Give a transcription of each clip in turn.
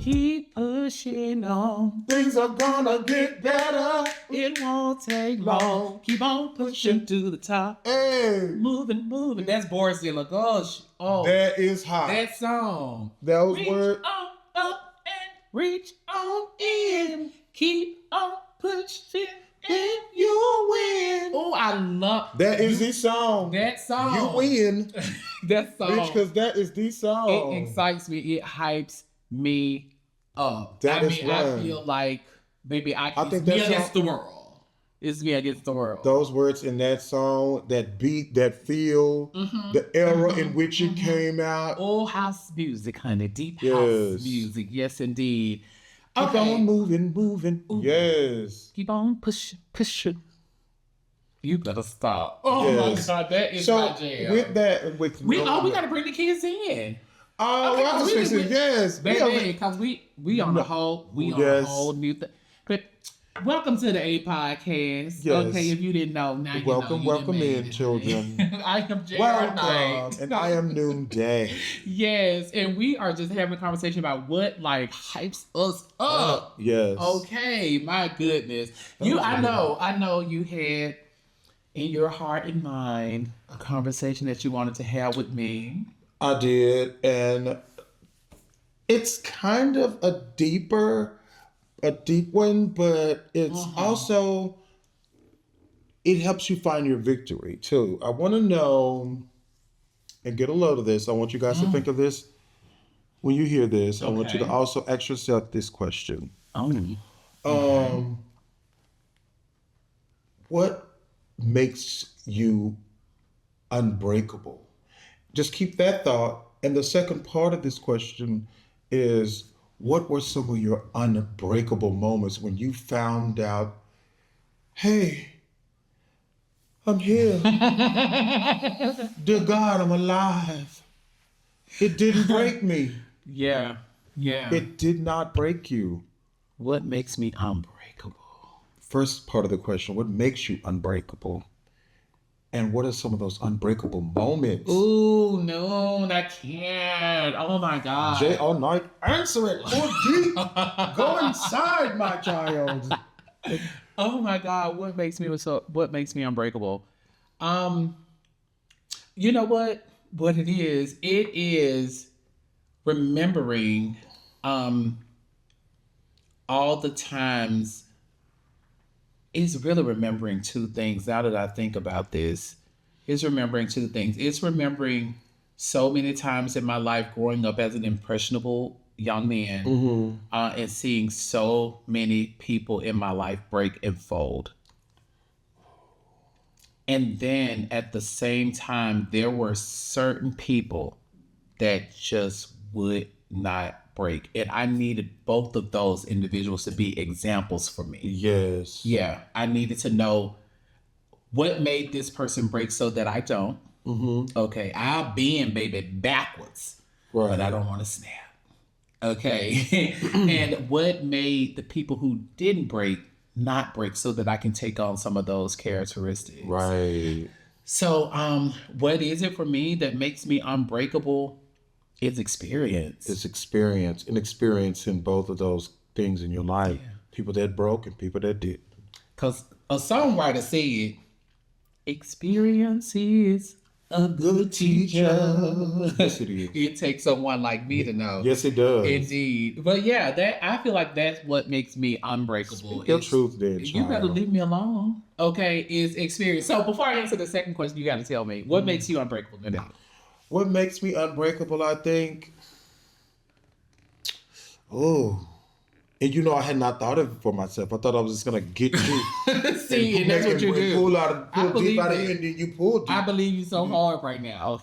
Keep pushing on. Things are gonna get better. It won't take long. Keep on pushing to the top. Hey, Moving, moving. That's Boris Dilla. Gosh. Oh, that is hot. that song. Those Reach words. on up and reach on in. Keep on pushing and you'll win. Oh, I love That is the song. that song. You win, That song. bitch, because that is the song. It excites me. It hypes me up. That is I right. feel like maybe I it's think me that against song- the world. It's me against the world. Those words in that song, that beat, that feel, the era in which it came out. Oh, house music, honey. Deep Yes. house music. Yes, indeed. Keep Okay. on moving. Ooh. Yes. Keep on pushing. You better stop. Oh Yes. my God, that is So my jam. with that, with we gotta bring the kids in. Oh, Okay, I was we- just saying, yes, Baby, because we on a whole Yes. new thing. But welcome to the A podcast. Yes. Okay, if you didn't know, now you Welcome, know. welcome in, children. I am J.R. Welcome, Knight. and I am Noonday. Yes, and we are just having a conversation about what like hypes us up. Yes. Okay, my goodness. I know you had in your heart and mind a conversation that you wanted to have with me. I did, and it's kind of a deep one, but it's also, it helps you find your victory too. I want to know and get a load of this. I want you guys to think of this when you hear this. I want you to Okay. also ask yourself this question. Oh. What makes you unbreakable? Just keep that thought. And the second part of this question is, what were some of your unbreakable moments when you found out, hey, I'm here. Dear God, I'm alive. It didn't break me. Yeah. It did not break you. What makes me unbreakable? First part of the question, what makes you unbreakable? And what are some of those unbreakable moments? Ooh, no, I can't. Oh my God. Jay all night, answer it. Go deep. Go inside, my child. Oh my God, what makes me unbreakable? You know what? What it is remembering all the times. It's really remembering two things. Now that I think about this, it's remembering two things. It's remembering so many times in my life growing up as an impressionable young man and seeing so many people in my life break and fold. And then at the same time, there were certain people that just would not break. And I needed both of those individuals to be examples for me. Yes. Yeah, I needed to know what made this person break so that I don't. Okay, I'll bend, baby, backwards, Right. but I don't want to snap. Okay, and what made the people who didn't break not break so that I can take on some of those characteristics. Right. So, what is it for me that makes me unbreakable? It's experience. It's experience, and experience in both of those things in your life. Yeah. People that broke and people that did. Because a songwriter said, experience is a good teacher. Yes, it is. It takes someone like me to know. Yes, it does. Indeed. But yeah, that I feel like that's what makes me unbreakable. Speak your It's- truth then, You better child. leave me alone. Okay, is experience. So before I answer the second question, you got to tell me, what makes you unbreakable today? What makes me unbreakable, I think? Oh. And you know, I had not thought of it for myself. I thought I was just going to get you. See, and that's what you do. Pull I deep believe out of it. here, and then you pull deep. I believe you so hard right now.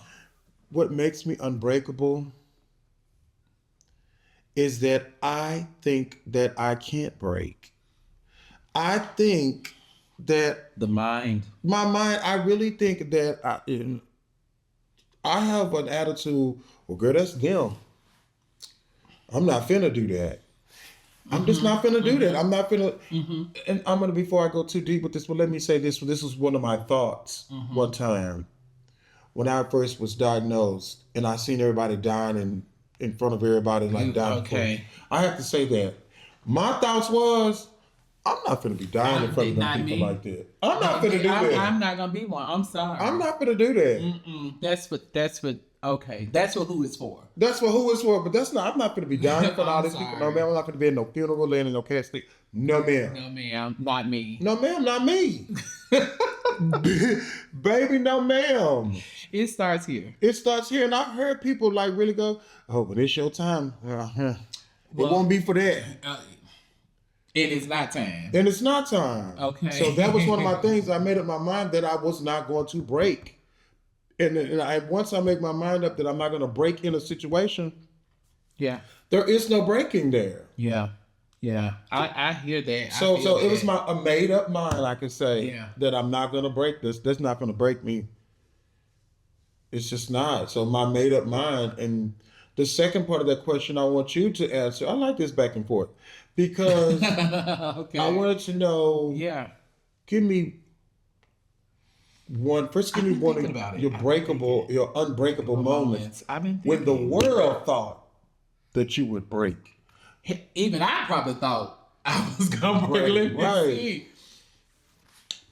What makes me unbreakable is that I think that I can't break. I think that The mind. my mind, I really think that I have an attitude, well, girl, that's them. I'm not finna do that. I'm just not gonna do that. I'm not gonna, Mm-hmm. and I'm gonna, before I go too deep with this, but let me say this. This was one of my thoughts one time when I first was diagnosed, and I seen everybody dying in front of everybody, like dying. Okay. I have to say that my thoughts was, I'm not gonna be dying in front of them Not people me. like that. I'm not gonna do that. I'm not gonna be one. I'm sorry. I'm not gonna do that. That's what. Okay, that's what who it's for. That's for who it's for, but that's not. I'm not gonna be dying in front of all I'm these people. No, sorry. ma'am. I'm not gonna be in no funeral, laying in no casket. No, ma'am. No, ma'am, not me. No, ma'am. Not me. Baby, no, ma'am. It starts here. It starts here, and I've heard people like really go, "Oh, but it's your time." It Well, won't be for that, It is not time. and it's not time. Okay. So that was one of my things. I made up my mind that I was not going to break, and once I make my mind up that I'm not going to break in a situation, Yeah. there is no breaking there. Yeah. Yeah. I hear that. So I feel it was that. a made up mind, I could say, Yeah. that I'm not gonna break this. That's not gonna break me. It's just not. So my made up mind. And the second part of that question I want you to answer. I like this back and forth. Because Okay. I wanted to know, Yeah. give me one first give me I've been one thinking of about it. your breakable, your unbreakable moments I've been when the thinking. world thought that you would break. Even I probably thought I was gonna break. Let me Right. see.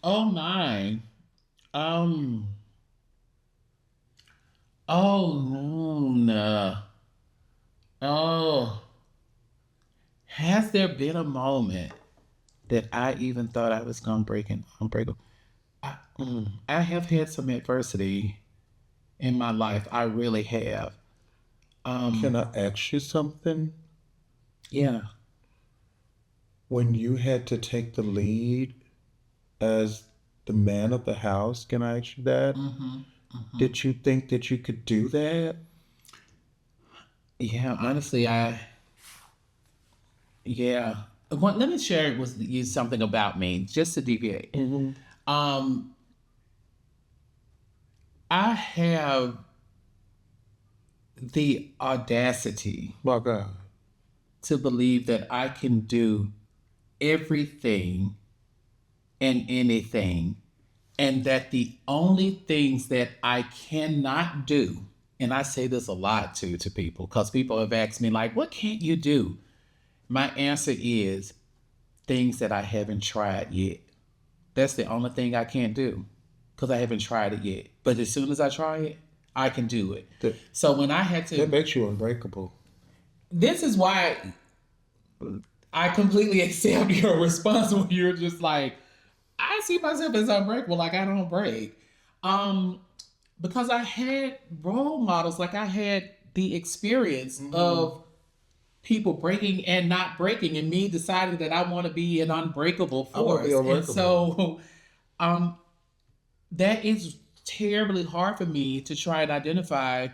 Oh my. Oh no. Oh. Has there been a moment that I even thought I was gonna break an unbreakable? I have had some adversity in my life. I really have. Can I ask you something? Yeah. When you had to take the lead as the man of the house, can I ask you that? Did you think that you could do that? Yeah, honestly, yeah. Let me share with you something about me, just to deviate. Um, I have the audacity My God. to believe that I can do everything and anything, and that the only things that I cannot do, and I say this a lot to people because people have asked me, like, what can't you do? My answer is things that I haven't tried yet. That's the only thing I can't do because I haven't tried it yet. But as soon as I try it, I can do it. That, So when I had that to, makes you unbreakable. this is why I completely accept your response when you're just like, I see myself as unbreakable, like I don't break. Because I had role models, like I had the experience of people breaking and not breaking, and me deciding that I want to be an unbreakable I wanna force. be And unbreakable. so that is terribly hard for me to try and identify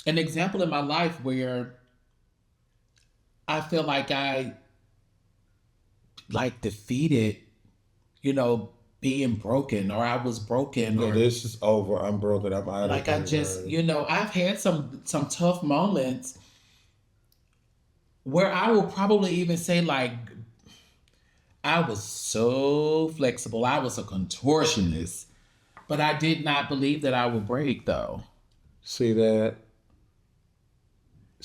an example in my life where I feel like I like defeated, being broken, or I was broken, No, or this is over. I'm broken. I'm out like of I here. just, I've had some tough moments where I will probably even say, like, I was so flexible. I was a contortionist, but I did not believe that I would break, though. See that?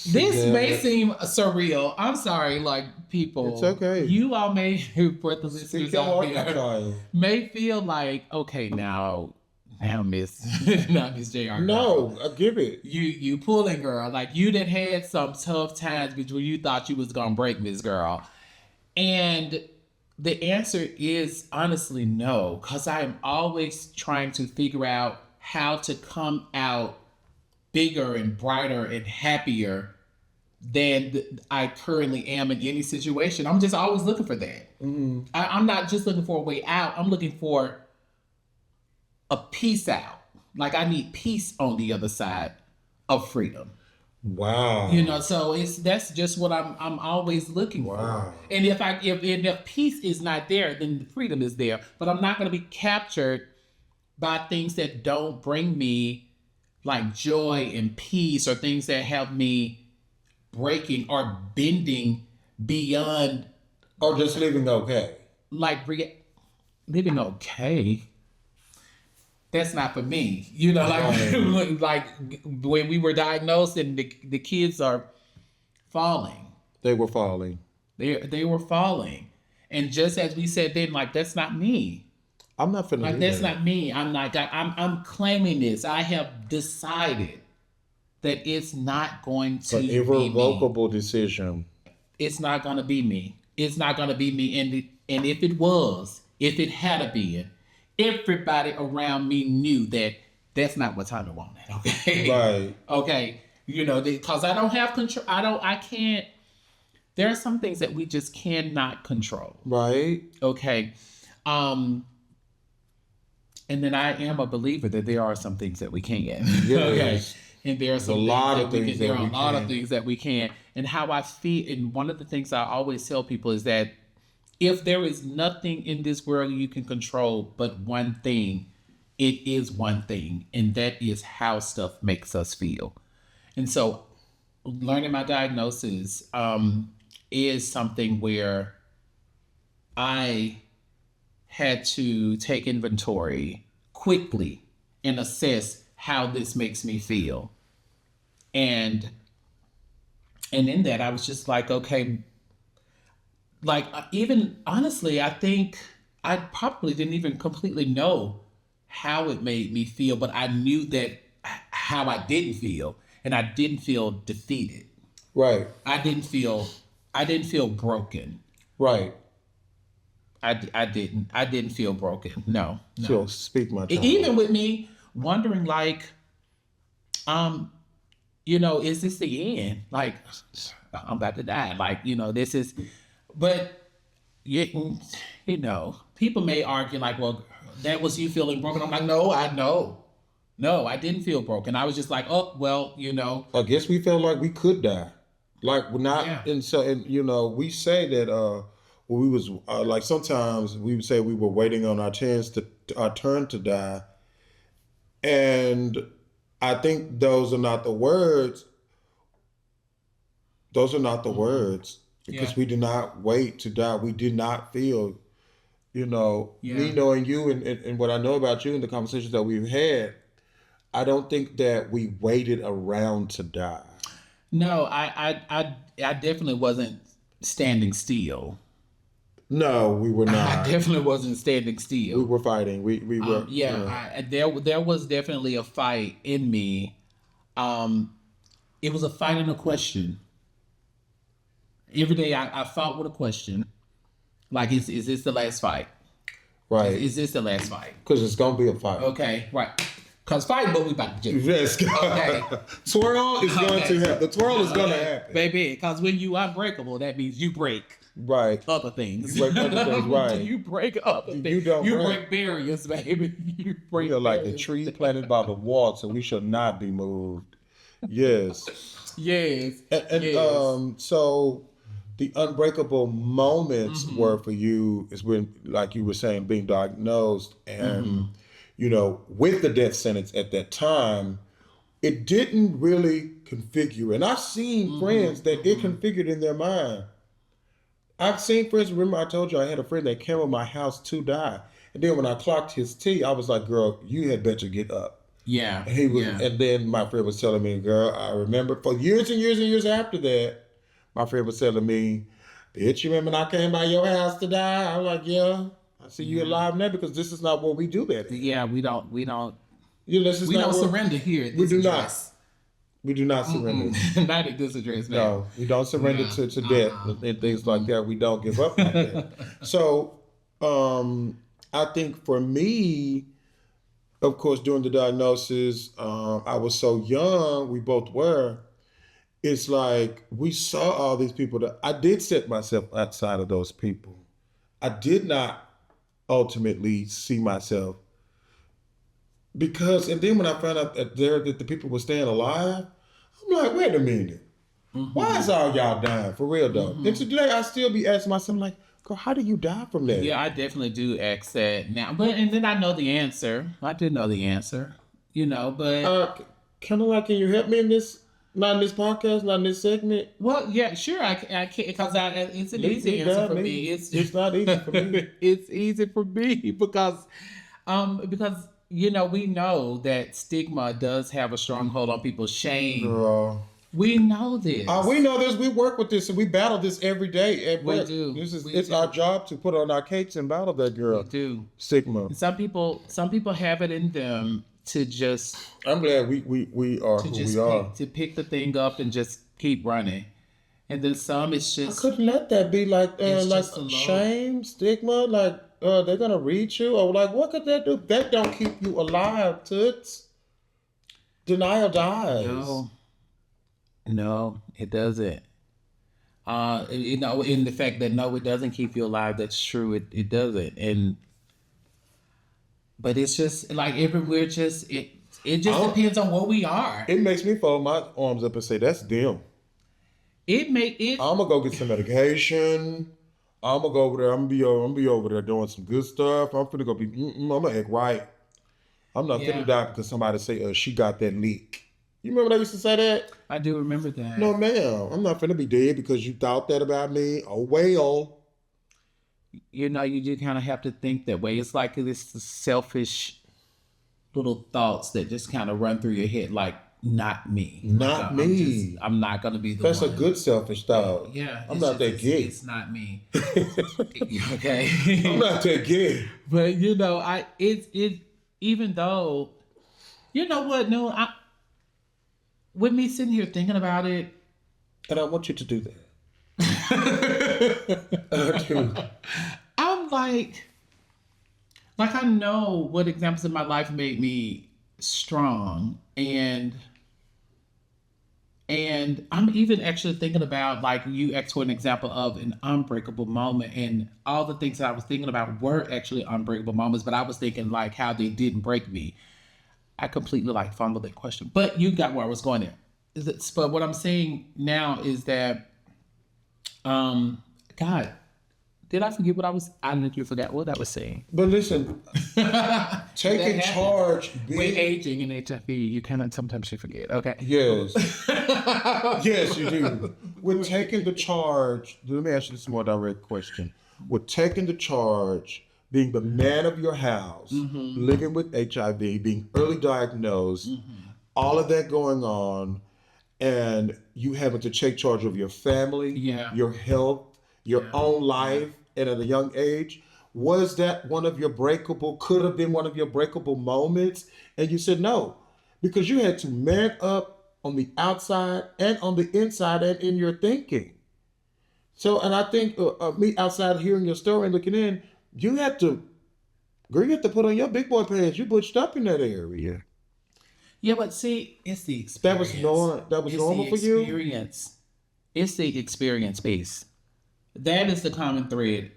This may seem surreal. I'm sorry, like, people. It's okay. You all may, for the listeners Speak your out heart, there, child. may feel like, okay, now, Miss, not Miss JR. No, I give it. You pulling, girl. Like, you done had some tough times between you thought you was gonna break this girl. And the answer is honestly no, because I am always trying to figure out how to come out bigger and brighter and happier than I currently am in any situation. I'm just always looking for that. I'm not just looking for a way out. I'm looking for a peace out. Like, I need peace on the other side of freedom. Wow. So that's just what I'm always looking Wow. for. And if peace is not there, then the freedom is there. But I'm not going to be captured by things that don't bring me like joy and peace, or things that have me breaking or bending beyond Or just living okay. like living okay. That's not for me. You know, like like when we were diagnosed and the kids are falling. They were falling. They were falling. And just as we said then, like that's not me. I'm not finna Like do that's that. not me. I'm claiming this. I have decided that it's not going to An be me. irrevocable decision. It's not gonna be me. It's not gonna be me. And if it was, if it had been, everybody around me knew that that's not what Tanya wanted. Okay. Right. Okay. You know, because I don't have control. I can't. There are some things that we just cannot control. Right. Okay. And then I am a believer that there are some things that we can. Yes. Okay. And there are some a lot of things there that are we a lot of can. things that we can. And how I feel, and one of the things I always tell people is that if there is nothing in this world you can control but one thing, it is one thing, and that is how stuff makes us feel. And so learning my diagnosis is something where I had to take inventory quickly and assess how this makes me feel. And in that I was just like, okay, like even honestly, I think I probably didn't even completely know how it made me feel, but I knew that how I didn't feel, and I didn't feel defeated. Right. I didn't feel broken. Right. I didn't feel broken. No, no. So speak my tongue. Even with me wondering, like, you know, is this the end? Like, I'm about to die. Like, you know, this is, but you know, people may argue like, well, that was you feeling broken. I'm like, no, no, I didn't feel broken. I was just like, oh, well, you know, I guess we felt like we could die. Like we're not, Yeah. and so, and you know, we say that when we was like sometimes we would say we were waiting on our turn to die, and I think those are not the words. Those are not the words because Yeah. we did not wait to die. We did not feel, you know, me Yeah. knowing you and what I know about you and the conversations that we've had. I don't think that we waited around to die. No, I definitely wasn't standing still. No, we were I not. definitely wasn't standing still. We were fighting. We were. Yeah, there was definitely a fight in me. It was a fight and a question. Every day I fought with a question. Like, is this the last fight? Right. Is this the last fight? Because it's gonna be a fight. Okay, right. Cause fighting what we about to do. Yes. Okay. Twirl is going Okay. to happen. The twirl is gonna happen. Baby, because when you unbreakable, that means you break Right. other things. You break other things, right. You break other things. You don't You break. break barriers, baby. You break We are like a barriers. tree planted by the water, we shall not be moved. Yes. Yes. And yes. so the unbreakable moments Mm-hmm. were for you is when, like you were saying, being diagnosed and Mm-hmm. you know, with the death sentence at that time, it didn't really configure. And I've seen Mm-hmm. friends that it configured in their mind. I've seen friends. Remember, I told you I had a friend that came to my house to die, and then when I clocked his tea, I was like, "Girl, you had better get up." Yeah. And he was, Yeah. and then my friend was telling me, "Girl, I remember for years and years and years after that, my friend was telling me, bitch, you remember when I came by your house to die?" I'm like, "Yeah, I see you alive now because this is not what we do that. Yeah, we don't You know, this is we not don't what, surrender here at We this do not. address. We do not surrender. Not at this address, man. No, we don't surrender to death and things like that. We don't give up like that. So, I think for me, of course, during the diagnosis, I was so young. We both were. It's like we saw all these people that I did set myself outside of those people. I did not ultimately see myself because, and then when I found out that the people were staying alive, I'm like, wait a minute. Why is all y'all dying for real though? And today I still be asking myself like, girl, how do you die from that? Yeah, I definitely do ask that now. But and then I know the answer. I did know the answer. You know, but Kind of like, can you help me in this? Not in this podcast, not in this segment. Well, yeah, sure, I can't because it's an Leave easy me answer down, for me. me. It's not easy for me. It's easy for me because you know we know that stigma does have a stronghold on people's shame. Girl. We know this. We know this. We work with this, and we battle this every day. At We work. do. It's our job to put on our capes and battle that girl. We do. Stigma. And some people have it in them to just I'm glad we are to who just we are. pick the thing up and just keep running. And then some it's I just couldn't let that be like It's like just a load. shame, stigma, like they're gonna reach you, or like what could that do? That don't keep you alive, toots. Denial dies. no, it doesn't. You know, in the fact that no, it doesn't keep you alive. That's true. It doesn't. But it's just like everywhere. It just Oh. depends on where we are. It makes me fold my arms up and say, "That's them." It make it. I'm gonna go get some medication. I'm gonna go over there. I'm gonna be over there doing some good stuff. I'm finna go be. I'm gonna act right. I'm not Yeah. finna die because somebody say, she got that leak." You remember they used to say that? I do remember that. No, ma'am. I'm not finna be dead because you thought that about me. Oh well. You know, you do kind of have to think that way. It's like this selfish little thoughts that just kind of run through your head, like not me, Not me. I'm not gonna be the That's one. a good selfish thought. Yeah, I'm it's not that gay. It's not me. Okay. I'm not that gay. But you know, it even though, you know what? No, with me sitting here thinking about it, And I want you to do that. I do. I'm like I know what examples in my life made me strong, and I'm even actually thinking about, like, you asked for an example of an unbreakable moment, and all the things that I was thinking about were actually unbreakable moments, but I was thinking like how they didn't break me. I completely like fumbled that question, but you got where I was going there. But what I'm saying now is that, God, did I forget what I was? I literally forgot what I was saying. But listen, taking happens. charge. We're aging in HIV. You cannot sometimes you forget. Okay. Yes. Yes, you do. With taking the charge, let me ask you this more direct question. With taking the charge, being the man of your house, living with HIV, being early diagnosed, all of that going on, and you having to take charge of your family, Yeah. your health, your own life, and at a young age, was that could have been one of your breakable moments? And you said no, because you had to man up on the outside and on the inside and in your thinking. So, and I think me outside hearing your story and looking in, you have to, girl, you have to put on your big boy pants. You butched up in that area. Yeah, but see, it's the That experience. was normal. That was It's normal the for you. experience. It's the experience piece. That is the common thread.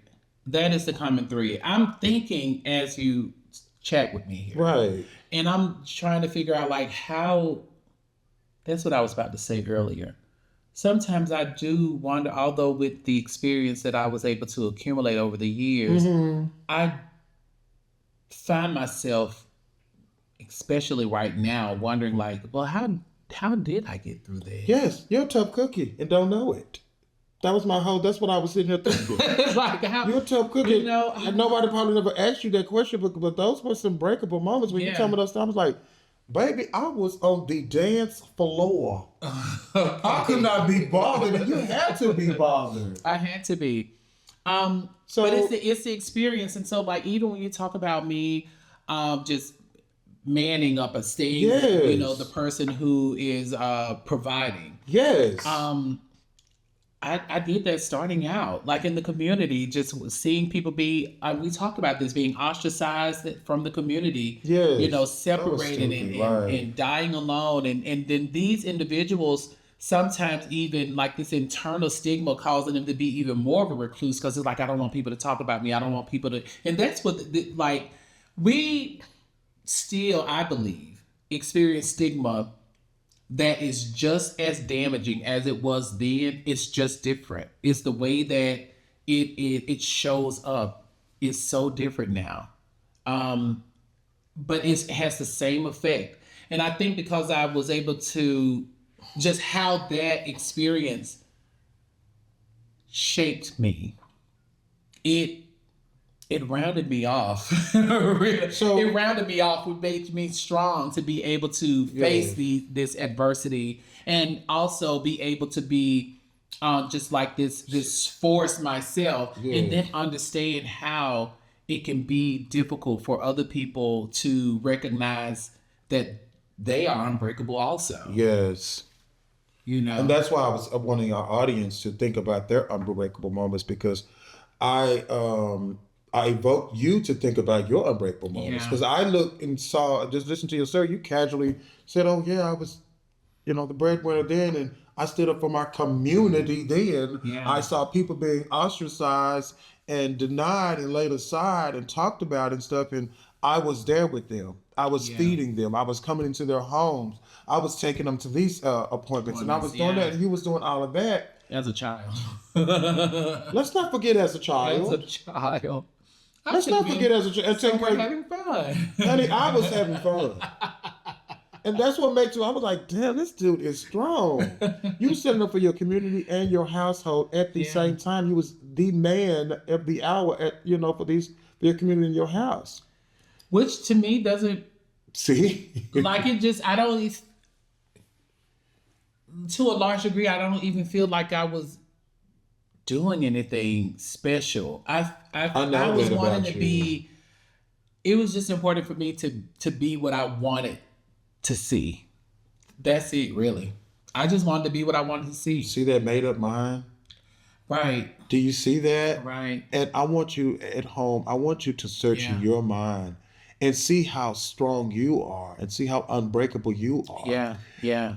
That is the common thread. I'm thinking as you chat with me here. Right. And I'm trying to figure out like how, that's what I was about to say earlier. Sometimes I do wonder, although with the experience that I was able to accumulate over the years, I find myself, especially right now, wondering like, well, how did I get through that? Yes, you're a tough cookie and don't know it. That's what I was sitting here thinking. Like how You're a tough cookie. You know, and nobody probably never asked you that question, but those were some breakable moments when you Yeah. tell me those times like, baby, I was on the dance floor. I could not be bothered, and you had to be bothered. I had to be. So- But it's the experience, and so like even when you talk about me, just manning up a stage, Yes. you know, the person who is providing. Yes. I did that starting out, like in the community, just seeing people be. We talk about this being ostracized from the community. Yes. You know, That was separated stupid, right. and dying alone, and then these individuals sometimes even like this internal stigma causing them to be even more of a recluse because it's like I don't want people to talk about me. I don't want people to, and that's what like we still, I believe, experience stigma that is just as damaging as it was then. It's just different. It's the way that it shows up is so different now. But it has the same effect. And I think because I was able to just how that experience shaped me. It it rounded me off. So It rounded me off. It made me strong to be able to face yeah, this adversity and also be able to be just like this force myself, and yeah, then understand how it can be difficult for other people to recognize that they are unbreakable also. yes. You And know? that's why I was wanting our audience to think about their unbreakable moments because I um I evoke you to think about your unbreakable moments Yeah. because I looked and saw just listen to your story. You casually said, "Oh yeah, I was the breadwinner then, and I stood up for my community then. I Yeah. saw people being ostracized and denied and laid aside and talked about and stuff, and I was there with them. I was Yeah. feeding them. I was coming into their homes. I was taking them to these appointments, and I Appointments. was doing Yeah. that, and he was doing all of that. As a child. Let's not forget as a As a child. child. I Let's should have not forget been as a child. somewhere having fun. Honey, I was having fun. And that's what makes you, I was like, damn, this dude is strong. You setting up for your community and your household at the Yeah. same time. You was the man of the hour for your community in your house. Which to me doesn't See? like it just I don't to a large degree I don't even feel like I was doing anything special. I I know was that wanting about to you. be it was just important for me to be what I wanted to see. That's it really. I just wanted to be what I wanted to see. See that made up mind? Right. Do you see that? Right. And I want you at home, I want you to search in Yeah. your mind and see how strong you are and see how unbreakable you are. Yeah. Yeah.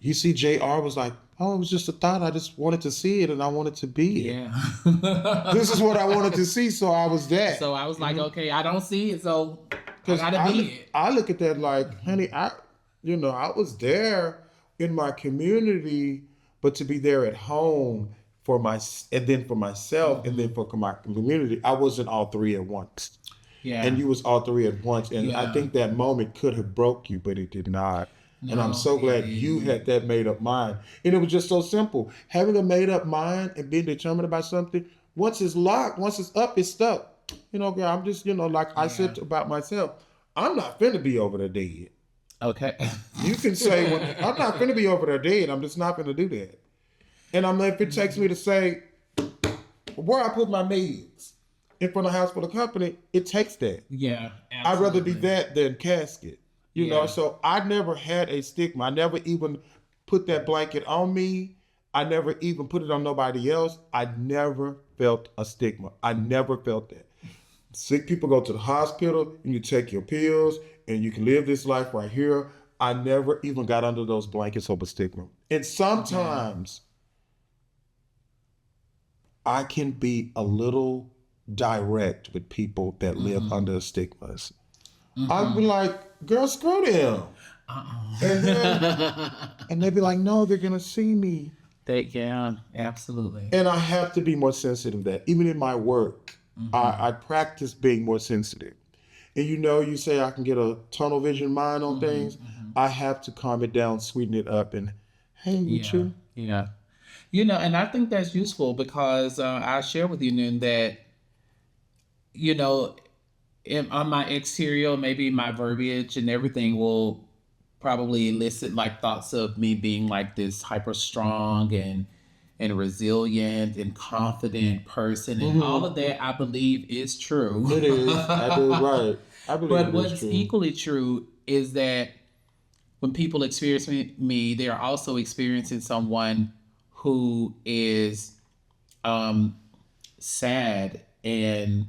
You see, JR was like, oh, it was just a thought. I just wanted to see it and I wanted to be it. Yeah. This is what I wanted to see, so I was that. So I was like, okay, I don't see it, so I Because gotta be it. I look at that like, honey, I was there in my community, but to be there at home for my and then for myself and then for my community, I wasn't all three at once. Yeah. And you was all three at once, and I Yeah. think that moment could have broke you, but it did not. And I'm No, so it glad you didn't. had that made up mind. And it was just so simple. Having a made up mind and being determined about something, once it's locked, once it's up, it's stuck. Girl, I'm just, like I Yeah. said about myself, I'm not finna be over there dead. Okay. You can say, I'm not finna be over there dead. I'm just not finna do that. And if it takes me to say, where I put my meds in front of the house for the company, it takes that. Yeah. I'd rather be Absolutely. that than casket. Yeah. So I never had a stigma. I never even put that blanket on me. I never even put it on nobody else. I never felt a stigma. I never felt that. Sick people go to the hospital and you take your pills and you can live this life right here. I never even got under those blankets of a stigma. And sometimes I can be a little direct with people that live under stigmas. I'd be like, girl, screw them. And then, and they'd be like, no, they're going to see me. Yeah, absolutely. And I have to be more sensitive to that. Even in my work, I practice being more sensitive. And you say I can get a tunnel vision mind on things. I have to calm it down, sweeten it up, and hang with Yeah. you. Yeah. And I think that's useful because I share with you, Noon, that, you know, on my exterior, maybe my verbiage and everything will probably elicit like thoughts of me being like this hyper strong and resilient and confident person, and all of that I believe is true. It is. I do, right. I believe But it is what's true. equally true is that when people experience me, they are also experiencing someone who is sad and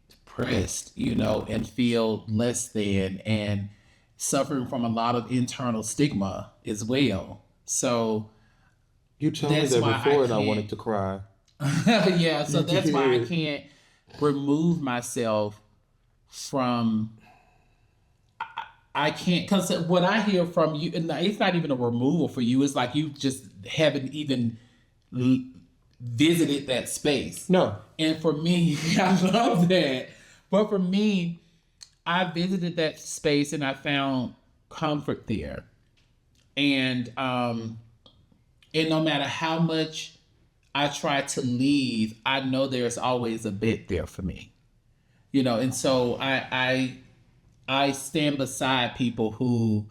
depressed, and feel less than and suffering from a lot of internal stigma as well. So You told me that's that why before I and I wanted can't. to cry. Yeah, so that's why I can't remove myself from. I can't, because what I hear from you, and it's not even a removal for you. It's like you just haven't even l- visited that space. No. And for me, I love that. But for me, I visited that space and I found comfort there. And no matter how much I try to leave, I know there's always a bit there for me. And so I stand beside people who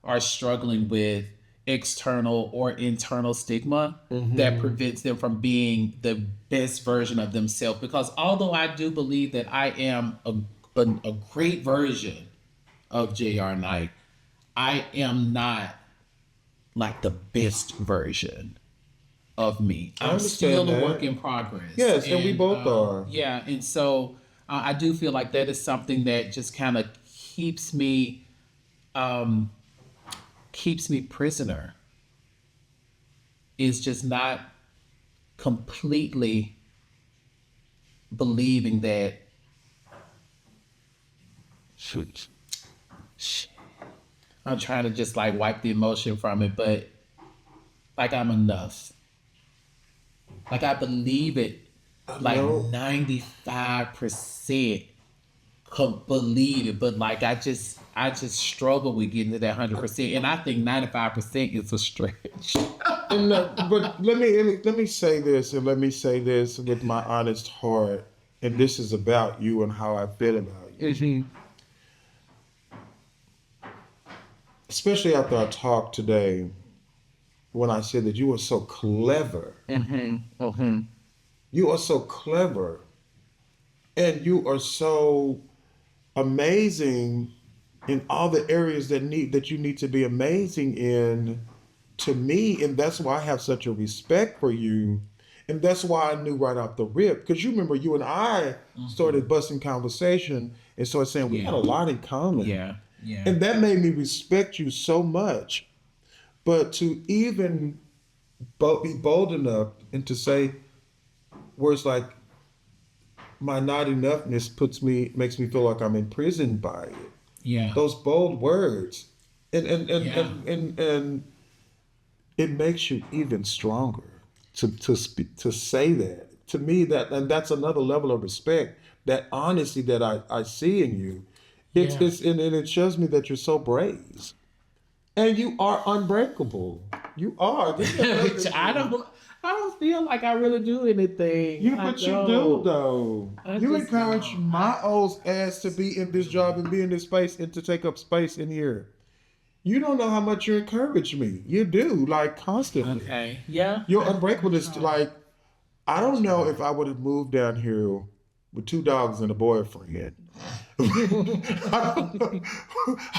are struggling with external or internal stigma that prevents them from being the best version of themselves. Because although I do believe that I am a great version of J.R. Knight, I am not like the best version of me. I I'm still understand a that. work in progress. Yes, and we both are. Yeah, and so I do feel like that is something that just kind of um, keeps me prisoner. Is just not completely believing that. Shoot. I'm trying to just like wipe the emotion from it, but like I'm enough. Like I believe it, like know. 95% could believe it, but like I just struggle with getting to that 100%, and I think 95% is a stretch. But let me say this, and let me say this with my honest heart, and this is about you and how I feel about you. Mhm. Especially after I talked today, when I said that you are so clever. Mhm. Mhm. You are so clever, and you are so amazing in all the areas that you need to be amazing in, to me, and that's why I have such a respect for you, and that's why I knew right off the rip, because you remember you and I started busting conversation and started saying we had a Yeah. lot in common, Yeah. Yeah. and that made me respect you so much. But to even be bold enough and to say words like my not enoughness makes me feel like I'm imprisoned by it. Yeah. Those bold words, Yeah. and it makes you even stronger to say that to me, that and that's another level of respect, that honesty that I see in you. Yeah. And it shows me that you're so brave and you are unbreakable. You are. This is another Which I thing. don't feel like I really do anything. But you do though. I You just encourage don't. my old ass to be in this job and be in this space and to take up space in here. You don't know how much you encourage me. You do, like constantly. Okay. Yeah. Your unbreakableness, like, I don't know if I would have moved down here with 2 dogs and a boyfriend. I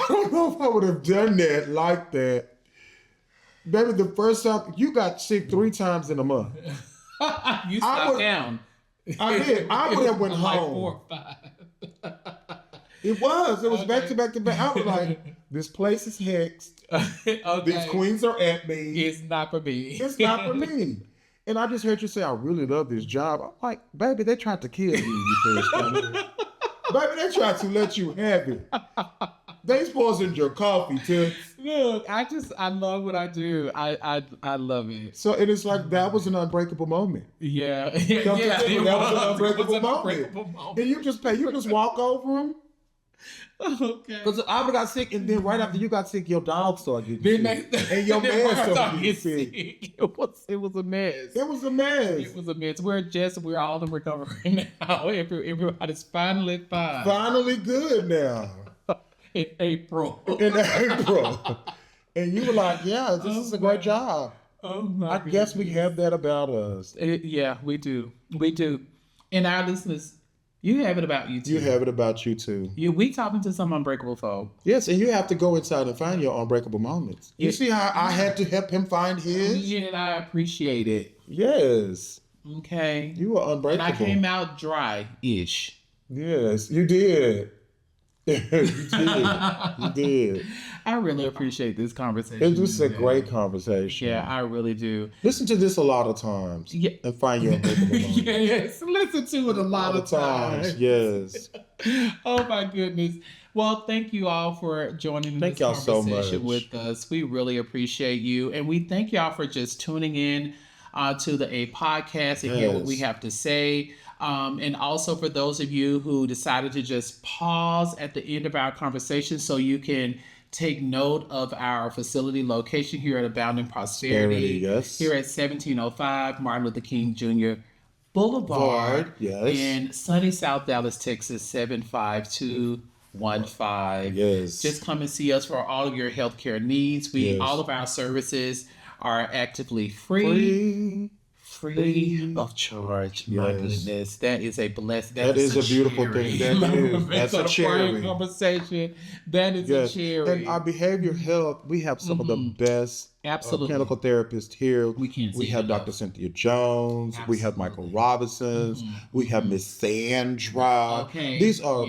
don't know if I would have done that like that. Baby, the first time you got sick 3 times in a month. You I stopped would, down. I did. I would have went Like home. 4 or 5. It was. It was back Okay. to back to back. I was like, this place is hexed. Okay. These queens are at me. It's not for me. It's not for me. And I just heard you say, I really love this job. I'm like, baby, they tried to kill you first time. Baby, they tried to let you have it. They poisoned your coffee, too. Look, I love what I do. I love it. So it is like that was an unbreakable moment. Yeah. Come to think of it, that was an unbreakable unbreakable moment. And you just walk over them. Okay. Because I got sick, and then right after you got sick, your dog started Then getting they, sick. And your then man I started getting get sick. sick. It was a mess. It was a mess. It was a mess. We're all in recovery now. Everybody's finally fine. Finally good now. In April. In April. And you were like, yeah, this is a great job. Oh my I guess we have that about us. Yeah, we do. We do. And our listeners, you have it about you too. You have it about you too. We talking to some unbreakable folk. Yes, and you have to go inside and find your unbreakable moments. You see how I had to help him find his? Yeah, and I appreciate it. Yes. Okay. You were unbreakable. And I came out dry-ish. Yes, you did. You did. You did. I really appreciate this conversation. It was a great conversation. Yeah, I really do. Listen to this a lot of times. Yeah. And find your unbreakable moments. Yes, listen to it a lot of times. Yes. Oh my goodness. Well, thank you all for joining Thank this y'all so conversation much. with us. We really appreciate you. And we thank y'all for just tuning in to the A podcast and hear what we have to say. And also for those of you who decided to just pause at the end of our conversation so you can Take note of our facility location here at Abounding Prosperity. Yes. Here at 1705 Martin Luther King Jr. Boulevard Yes. in sunny South Dallas, Texas, 75215. Yes. Just come and see us for all of your healthcare needs. Yes. All of our services are actively free of charge. My goodness, that is a blessing. That is a beautiful thing. That's a cherry. Conversation. That is a cherry. And our behavioral health, we have some of the best clinical therapists here. We have Dr. Cynthia Jones. We have Michael Robinson. We have Miss Sandra. Okay. These are,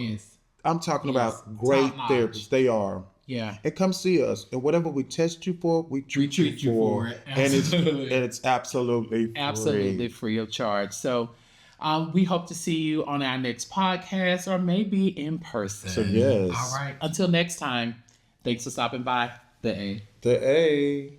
I'm talking about great therapists. They are. Yeah. And come see us. And whatever we test you for, we treat you for it. And it's absolutely free of charge. So we hope to see you on our next podcast or maybe in person. So yes. All right. Until next time, thanks for stopping by. The A. The A.